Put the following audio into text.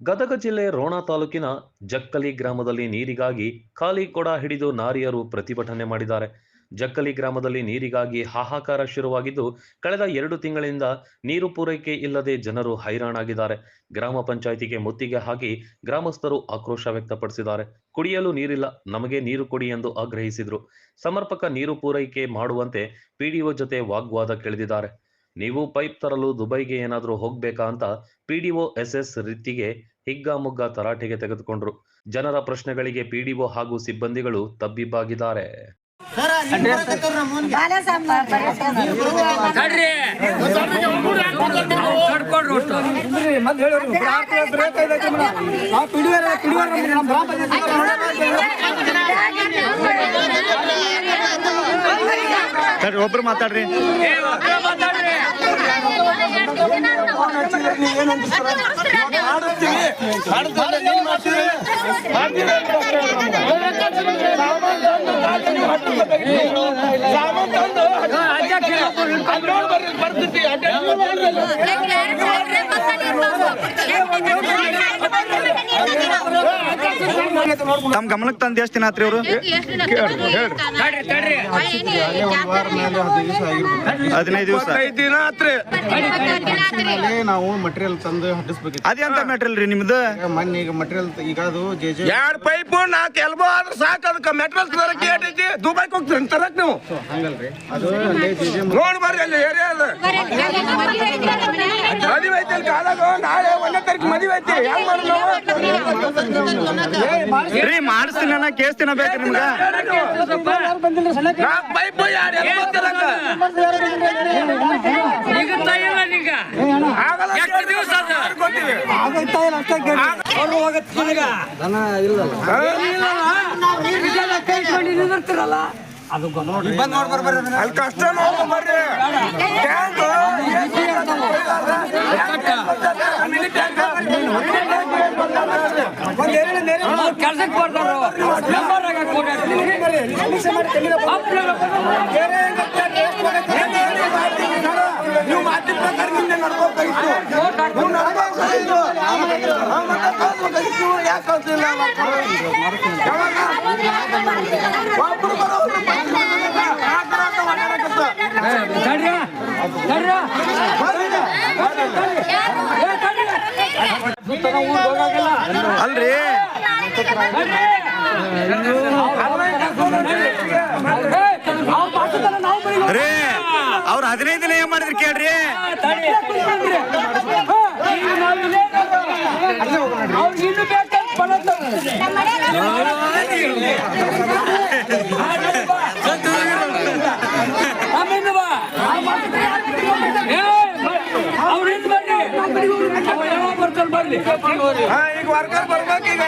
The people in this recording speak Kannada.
ಗದಗ ಜಿಲ್ಲೆ ರೋಣ ತಾಲೂಕಿನ ಜಕ್ಕಲಿ ಗ್ರಾಮದಲ್ಲಿ ನೀರಿಗಾಗಿ ಖಾಲಿ ಕೊಡ ಹಿಡಿದು ನಾರಿಯರು ಪ್ರತಿಭಟನೆ ಮಾಡಿದ್ದಾರೆ. ಜಕ್ಕಲಿ ಗ್ರಾಮದಲ್ಲಿ ನೀರಿಗಾಗಿ ಹಾಹಾಕಾರ ಶುರುವಾಗಿದ್ದು, ಕಳೆದ 2 ತಿಂಗಳಿಂದ ನೀರು ಪೂರೈಕೆ ಇಲ್ಲದೆ ಜನರು ಹೈರಾಣಾಗಿದ್ದಾರೆ. ಗ್ರಾಮ ಪಂಚಾಯಿತಿಗೆ ಮುತ್ತಿಗೆ ಹಾಕಿ ಗ್ರಾಮಸ್ಥರು ಆಕ್ರೋಶ ವ್ಯಕ್ತಪಡಿಸಿದ್ದಾರೆ. ಕುಡಿಯಲು ನೀರಿಲ್ಲ, ನಮಗೆ ನೀರು ಕೊಡಿ ಎಂದು ಆಗ್ರಹಿಸಿದ್ರು. ಸಮರ್ಪಕ ನೀರು ಪೂರೈಕೆ ಮಾಡುವಂತೆ ಪಿಡಿಒ ಜೊತೆ ವಾಗ್ವಾದ ಕೆಳೆದಿದ್ದಾರೆ. ನೀವು ಪೈಪ್ ತರಲು ದುಬೈಗೆ ಏನಾದ್ರೂ ಹೋಗ್ಬೇಕಾ ಅಂತ ಪಿಡಿಒ ಎಸ್ಎಸ್ ರೀತಿಗೆ ಹಿಗ್ಗಾಮುಗ್ಗಾ ತರಾಟೆಗೆ ತೆಗೆದುಕೊಂಡ್ರು. ಜನರ ಪ್ರಶ್ನೆಗಳಿಗೆ ಪಿಡಿಒ ಹಾಗೂ ಸಿಬ್ಬಂದಿಗಳು ತಬ್ಬಿಬ್ಬಾಗಿದ್ದಾರೆ. ಒಬ್ರು ಮಾತಾಡ್ರಿ. ತಮ್ಮ ಗಮನಕ್ಕೆ ತಂದು ಎಷ್ಟು ದಿನ ಆತ್ರಿ ಅವರು? 15 ದಿವಸ ನಾವು ಮಟೀರಿಯಲ್ ತಂದು ಹಟ್ಟಿಸ್ಬೇಕು. ಅದೇಂತ ಮೆಟೀರಿಯಲ್ ರೀ ನಿಮ್ದು? ಮೊನ್ನೆ ಈಗ ಮಟೀರಿಯಲ್ ಈಗ ಅದು ಎರಡು ಪೈಪು 4 ಎಲ್ಬೋ ಆದ್ರೆ ಸಾಕು. ಅದಕ್ಕೆ ಮೆಟೀರಿಯಲ್ ತರಕ್ಕೆ ಐತಿ. ದುಬೈಗೆ ಹೋಗ್ತೀರಿ ತರಕ್ ನೀವು? ಹಂಗಲ್ರಿ, ಅದು ಅಲ್ಲೇ ನೋಡಿ ಬರ್ರಿ ಅಲ್ಲಿ ಏರಿಯಾ ಅದ. ಮದುವೆ ಐತಿ ಅಲ್ಲಿ ಕಾಲಾಗ. ನಾಳೆ 1ನೇ ತಾರೀಕು ಮದುವೆ ಐತಿ. ಹೆಂಗ್ ಮಾಡೋದು ರೀ? ಮಾಡಿಸ್ತೀನಿ ಅನ್ನ ಕೇಳ್ತೀನ ಬೇಕು ನಿಮ್ಗ? 4 ಪೈಪು 2 ಎಲ್ಬೋ ತರಕ ಅಲ್ಲಿ ಕಷ್ಟ ನೋಡ್ಕೊಂಬರ್ರಿ. ಕೆಲ್ಸಕ್ಕೆ ಬರ್ತಾರ ನೀವು ಮಾತಿನ ಪ್ರಕಾರ ನಿನ್ನೆ ನಡ್ಕೋಬೇಕಾಗಿತ್ತು. ಯಾಕೆ ಕಳ್ಸಿಲ್ಲ? ಅಲ್ರಿ ರೀ, ಅವ್ರ 15 ದಿನ ಏನ್ ಮಾಡಿದ್ರಿ ಕೇಳ್ರಿ? ಬರ್ಲಿ ಈಗ ವರ್ಕರ್ ಬರ್ಬೇಕು. ಈಗ